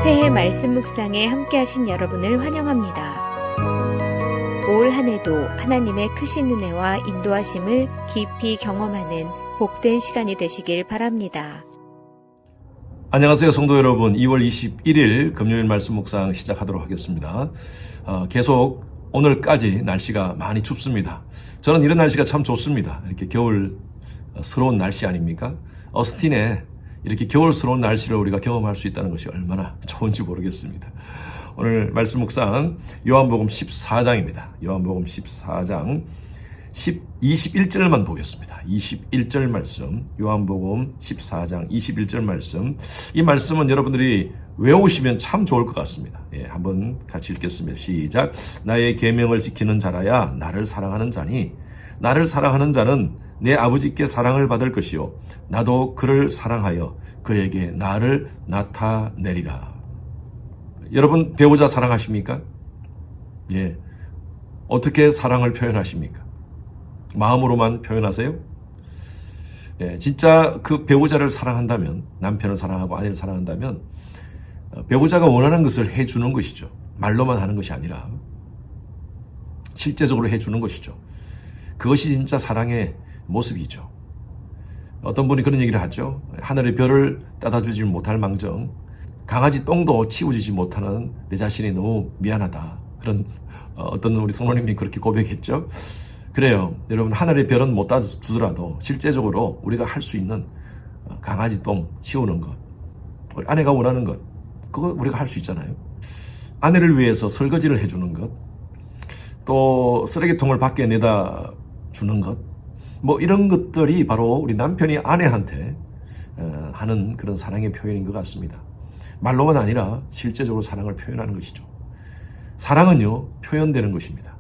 새해 말씀 묵상에 함께하신 여러분을 환영합니다. 올 한 해도 하나님의 크신 은혜와 인도하심을 깊이 경험하는 복된 시간이 되시길 바랍니다. 안녕하세요, 성도 여러분. 2월 21일 금요일 말씀 묵상 시작하도록 하겠습니다. 계속 오늘까지 날씨가 많이 춥습니다. 저는 이런 날씨가 참 좋습니다. 이렇게 겨울스러운 날씨 아닙니까? 어스틴의 이렇게 겨울스러운 날씨를 우리가 경험할 수 있다는 것이 얼마나 좋은지 모르겠습니다. 오늘 말씀 묵상 요한복음 14장입니다. 요한복음 14장 21절만 보겠습니다. 21절 말씀, 요한복음 14장 21절 말씀. 이 말씀은 여러분들이 외우시면 참 좋을 것 같습니다. 한번 같이 읽겠습니다. 시작. 나의 계명을 지키는 자라야 나를 사랑하는 자니 나를 사랑하는 자는 내 아버지께 사랑을 받을 것이요 나도 그를 사랑하여 그에게 나를 나타내리라. 여러분 배우자 사랑하십니까? 예. 어떻게 사랑을 표현하십니까? 마음으로만 표현하세요? 예, 진짜 그 배우자를 사랑한다면, 남편을 사랑하고 아내를 사랑한다면 배우자가 원하는 것을 해주는 것이죠. 말로만 하는 것이 아니라 실제적으로 해주는 것이죠. 그것이 진짜 사랑의 모습이죠. 어떤 분이 그런 얘기를 하죠. 하늘의 별을 따다주지 못할 망정 강아지 똥도 치워주지 못하는 내 자신이 너무 미안하다. 그런 어떤 우리 성모님이 그렇게 고백했죠. 그래요. 여러분 하늘의 별은 못 따주더라도 실제적으로 우리가 할 수 있는 강아지 똥 치우는 것, 우리 아내가 원하는 것, 그거 우리가 할 수 있잖아요. 아내를 위해서 설거지를 해주는 것, 또 쓰레기통을 밖에 내다 주는 것, 뭐 이런 것들이 바로 우리 남편이 아내한테 하는 그런 사랑의 표현인 것 같습니다. 말로만 아니라 실제적으로 사랑을 표현하는 것이죠. 사랑은요, 표현되는 것입니다.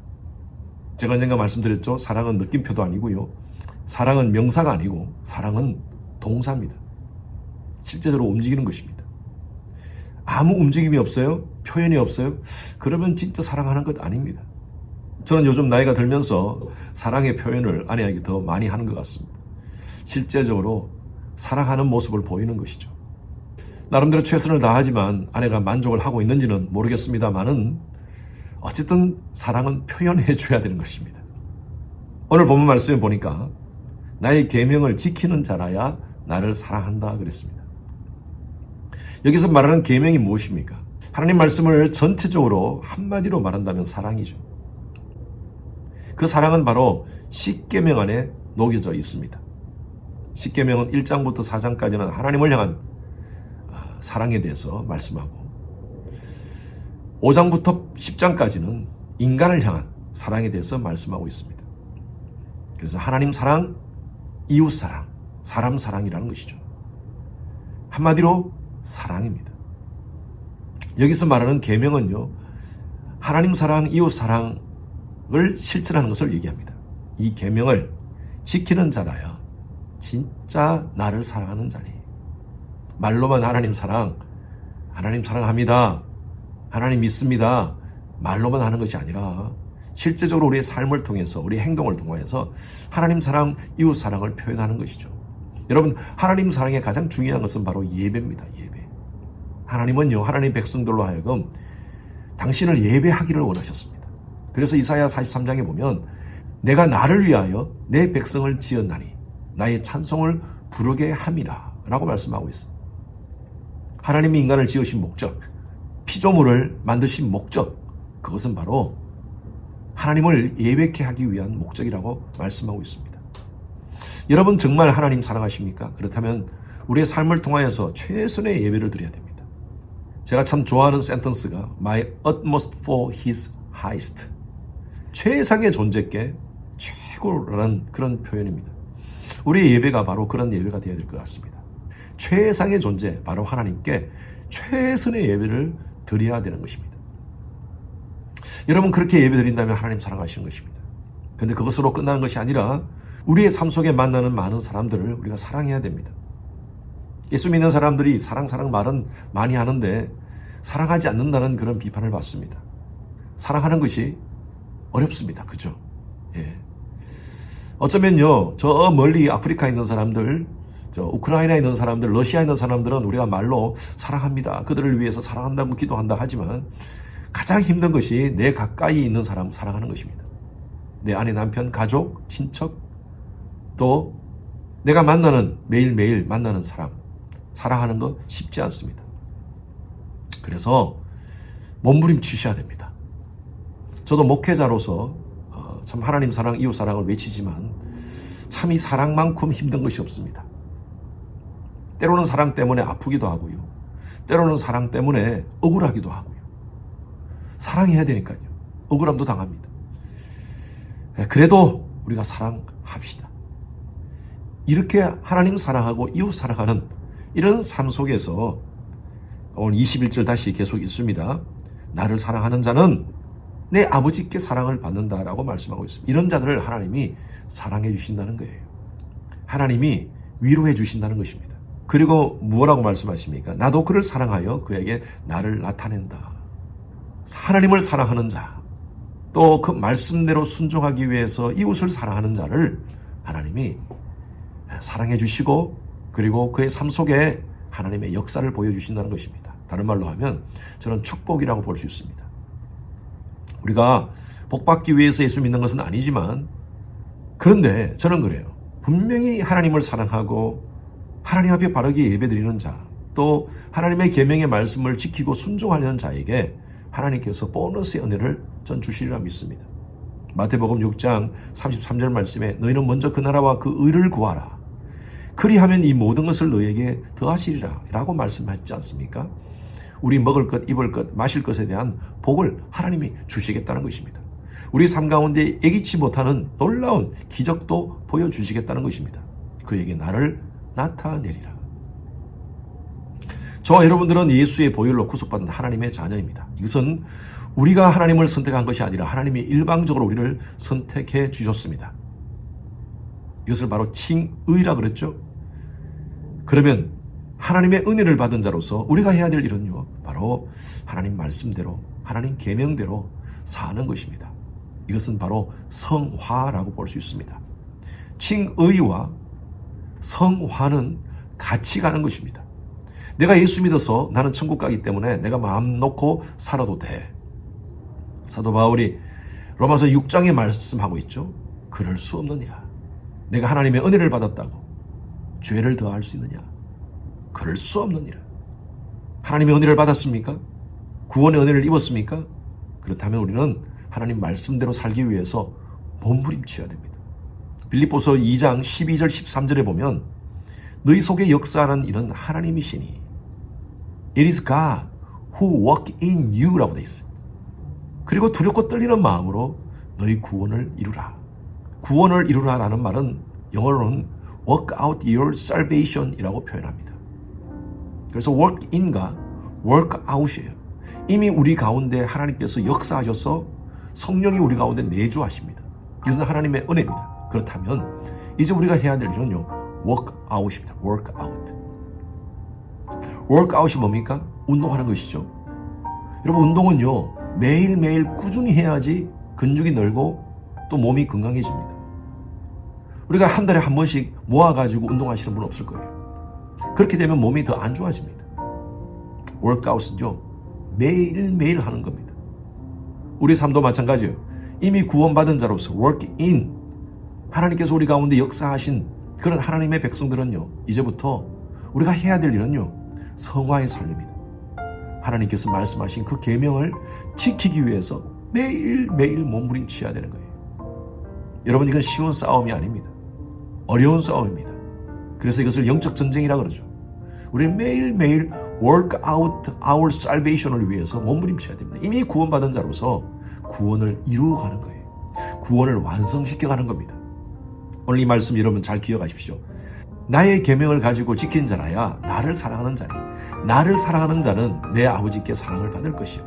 제가 언젠가 말씀드렸죠. 사랑은 느낌표도 아니고요. 사랑은 명사가 아니고 사랑은 동사입니다. 실제적으로 움직이는 것입니다. 아무 움직임이 없어요? 표현이 없어요? 그러면 진짜 사랑하는 것 아닙니다. 저는 요즘 나이가 들면서 사랑의 표현을 아내에게 더 많이 하는 것 같습니다. 실제적으로 사랑하는 모습을 보이는 것이죠. 나름대로 최선을 다하지만 아내가 만족을 하고 있는지는 모르겠습니다만은 어쨌든 사랑은 표현해 줘야 되는 것입니다. 오늘 본문 말씀에 보니까 나의 계명을 지키는 자라야 나를 사랑한다 그랬습니다. 여기서 말하는 계명이 무엇입니까? 하나님 말씀을 전체적으로 한마디로 말한다면 사랑이죠. 그 사랑은 바로 십계명 안에 녹여져 있습니다. 십계명은 1장부터 4장까지는 하나님을 향한 사랑에 대해서 말씀하고 5장부터 10장까지는 인간을 향한 사랑에 대해서 말씀하고 있습니다. 그래서 하나님 사랑, 이웃 사랑, 사람 사랑이라는 것이죠. 한마디로 사랑입니다. 여기서 말하는 계명은요, 하나님 사랑, 이웃 사랑을 실천하는 것을 얘기합니다. 이 계명을 지키는 자라야 진짜 나를 사랑하는 자니. 말로만 하나님 사랑합니다. 하나님 믿습니다. 말로만 하는 것이 아니라 실제적으로 우리의 삶을 통해서 우리의 행동을 통해서 하나님 사랑, 이웃 사랑을 표현하는 것이죠. 여러분 하나님 사랑의 가장 중요한 것은 바로 예배입니다. 예배. 하나님은요 하나님 백성들로 하여금 당신을 예배하기를 원하셨습니다. 그래서 이사야 43장에 보면 내가 나를 위하여 내 백성을 지었나니 나의 찬송을 부르게 함이라 라고 말씀하고 있습니다. 하나님이 인간을 지으신 목적, 피조물을 만드신 목적, 그것은 바로 하나님을 예배케 하기 위한 목적이라고 말씀하고 있습니다. 여러분 정말 하나님 사랑하십니까? 그렇다면 우리의 삶을 통하여서 최선의 예배를 드려야 됩니다. 제가 참 좋아하는 센텐스가 My utmost for his highest. 최상의 존재께 최고라는 그런 표현입니다. 우리의 예배가 바로 그런 예배가 되어야 될 것 같습니다. 최상의 존재, 바로 하나님께 최선의 예배를 드려야 되는 것입니다. 여러분 그렇게 예배 드린다면 하나님 사랑하시는 것입니다. 그런데 그것으로 끝나는 것이 아니라 우리의 삶 속에 만나는 많은 사람들을 우리가 사랑해야 됩니다. 예수 믿는 사람들이 사랑 말은 많이 하는데 사랑하지 않는다는 그런 비판을 받습니다. 사랑하는 것이 어렵습니다. 그죠? 예. 어쩌면요, 저 멀리 아프리카에 있는 사람들, 우크라이나에 있는 사람들, 러시아에 있는 사람들은 우리가 말로 사랑합니다, 그들을 위해서 사랑한다고 기도한다 하지만 가장 힘든 것이 내 가까이 있는 사람 사랑하는 것입니다. 내 아내, 남편, 가족, 친척, 또 내가 만나는, 매일매일 만나는 사람 사랑하는 거 쉽지 않습니다. 그래서 몸부림치셔야 됩니다. 저도 목회자로서 참 하나님 사랑, 이웃 사랑을 외치지만 참 이 사랑만큼 힘든 것이 없습니다. 때로는 사랑 때문에 아프기도 하고요. 때로는 사랑 때문에 억울하기도 하고요. 사랑해야 되니까요. 억울함도 당합니다. 그래도 우리가 사랑합시다. 이렇게 하나님 사랑하고 이웃 사랑하는 이런 삶 속에서 오늘 21절 다시 계속 있습니다. 나를 사랑하는 자는 내 아버지께 사랑을 받는다라고 말씀하고 있습니다. 이런 자들을 하나님이 사랑해 주신다는 거예요. 하나님이 위로해 주신다는 것입니다. 그리고 무엇라고 말씀하십니까? 나도 그를 사랑하여 그에게 나를 나타낸다. 하나님을 사랑하는 자, 또 그 말씀대로 순종하기 위해서 이웃을 사랑하는 자를 하나님이 사랑해 주시고 그리고 그의 삶 속에 하나님의 역사를 보여주신다는 것입니다. 다른 말로 하면 저는 축복이라고 볼 수 있습니다. 우리가 복받기 위해서 예수 믿는 것은 아니지만, 그런데 저는 그래요. 분명히 하나님을 사랑하고 하나님 앞에 바르게 예배드리는 자, 또 하나님의 계명의 말씀을 지키고 순종하려는 자에게 하나님께서 보너스의 은혜를 전 주시리라 믿습니다. 마태복음 6장 33절 말씀에 너희는 먼저 그 나라와 그 의를 구하라. 그리하면 이 모든 것을 너희에게 더하시리라 라고 말씀하셨지 않습니까? 우리 먹을 것, 입을 것, 마실 것에 대한 복을 하나님이 주시겠다는 것입니다. 우리 삶 가운데 예기치 못하는 놀라운 기적도 보여주시겠다는 것입니다. 그에게 나를 나타내리라. 저와 여러분들은 예수의 보혈로 구속받은 하나님의 자녀입니다. 이것은 우리가 하나님을 선택한 것이 아니라 하나님이 일방적으로 우리를 선택해 주셨습니다. 이것을 바로 칭의라 그랬죠. 그러면 하나님의 은혜를 받은 자로서 우리가 해야 될 일은요, 바로 하나님 말씀대로, 하나님 계명대로 사는 것입니다. 이것은 바로 성화라고 볼 수 있습니다. 칭의와 성화는 같이 가는 것입니다. 내가 예수 믿어서 나는 천국 가기 때문에 내가 마음 놓고 살아도 돼. 사도 바울이 로마서 6장에 말씀하고 있죠. 그럴 수 없느니라. 내가 하나님의 은혜를 받았다고 죄를 더할 수 있느냐? 그럴 수 없느니라. 하나님의 은혜를 받았습니까? 구원의 은혜를 입었습니까? 그렇다면 우리는 하나님 말씀대로 살기 위해서 몸부림쳐야 됩니다. 빌립보서 2장 12절 13절에 보면 너희 속에 역사하는 이는 하나님이시니 It is God who work in you 라고 되어 있어요. 그리고 두렵고 떨리는 마음으로 너희 구원을 이루라. 구원을 이루라라는 말은 영어로는 work out your salvation 이라고 표현합니다. 그래서 work in과 work out이에요. 이미 우리 가운데 하나님께서 역사하셔서 성령이 우리 가운데 내주하십니다. 이것은 하나님의 은혜입니다. 그렇다면 이제 우리가 해야 될 일은요, work out입니다. work out. work out이 뭡니까? 운동하는 것이죠. 여러분, 운동은요, 매일매일 꾸준히 해야지 근육이 늘고 또 몸이 건강해집니다. 우리가 한 달에 한 번씩 모아가지고 운동하시는 분 없을 거예요. 그렇게 되면 몸이 더 안 좋아집니다. 워크아웃은요, 매일매일 하는 겁니다. 우리 삶도 마찬가지예요. 이미 구원받은 자로서 work in, 하나님께서 우리 가운데 역사하신 그런 하나님의 백성들은요, 이제부터 우리가 해야 될 일은요, 성화의 삶입니다. 하나님께서 말씀하신 그 계명을 지키기 위해서 매일매일 몸부림쳐야 되는 거예요. 여러분, 이건 쉬운 싸움이 아닙니다. 어려운 싸움입니다. 그래서 이것을 영적 전쟁이라 그러죠. 우리는 매일매일 work out our salvation을 위해서 몸부림쳐야 됩니다. 이미 구원받은 자로서 구원을 이루어가는 거예요. 구원을 완성시켜가는 겁니다. 오늘 이 말씀 여러분 잘 기억하십시오. 나의 계명을 가지고 지킨 자라야 나를 사랑하는 자니, 나를 사랑하는 자는 내 아버지께 사랑을 받을 것이요,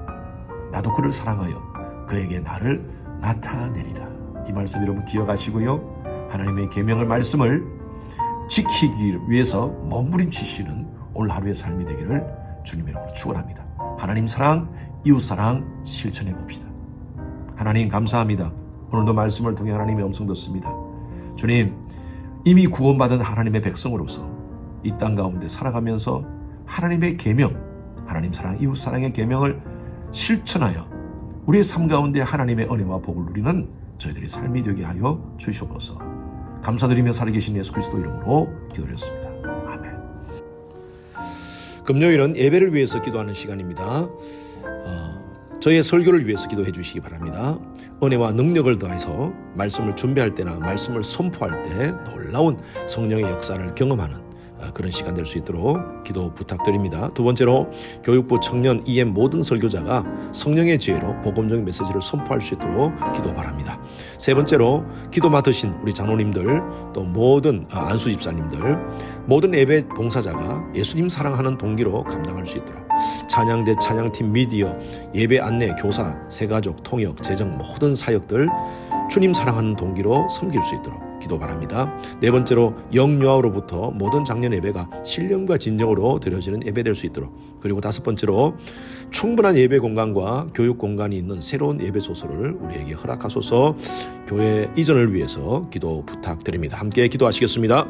나도 그를 사랑하여 그에게 나를 나타내리라. 이 말씀 여러분 기억하시고요, 하나님의 계명을 말씀을 지키기 위해서 몸부림치시는 오늘 하루의 삶이 되기를 주님 이름으로 축원합니다. 하나님 사랑, 이웃 사랑 실천해 봅시다. 하나님 감사합니다. 오늘도 말씀을 통해 하나님의 음성 듣습니다. 주님, 이미 구원받은 하나님의 백성으로서 이 땅 가운데 살아가면서 하나님의 계명, 하나님 사랑, 이웃 사랑의 계명을 실천하여 우리의 삶 가운데 하나님의 은혜와 복을 누리는 저희들의 삶이 되게 하여 주시옵소서. 감사드리며 살아계신 예수 그리스도 이름으로 기도드렸습니다. 아멘. 금요일은 예배를 위해서 기도하는 시간입니다. 저의 설교를 위해서 기도해 주시기 바랍니다. 은혜와 능력을 더해서 말씀을 준비할 때나 말씀을 선포할 때 놀라운 성령의 역사를 경험하는 그런 시간 될 수 있도록 기도 부탁드립니다. 두 번째로 교육부 청년 EM 모든 설교자가 성령의 지혜로 복음적인 메시지를 선포할 수 있도록 기도 바랍니다. 세 번째로 기도 맡으신 우리 장로님들 또 모든 안수 집사님들 모든 예배 봉사자가 예수님 사랑하는 동기로 감당할 수 있도록 찬양대 찬양팀 미디어 예배 안내 교사 새가족 통역 재정 모든 사역들 주님 사랑하는 동기로 섬길 수 있도록 기도 바랍니다. 네 번째로 영유아로부터 모든 작년 예배가 신령과 진정으로 드려지는 예배 될 수 있도록 그리고 다섯 번째로 충분한 예배 공간과 교육 공간이 있는 새로운 예배 소설을 우리에게 허락하소서. 교회 이전을 위해서 기도 부탁드립니다. 함께 기도하시겠습니다.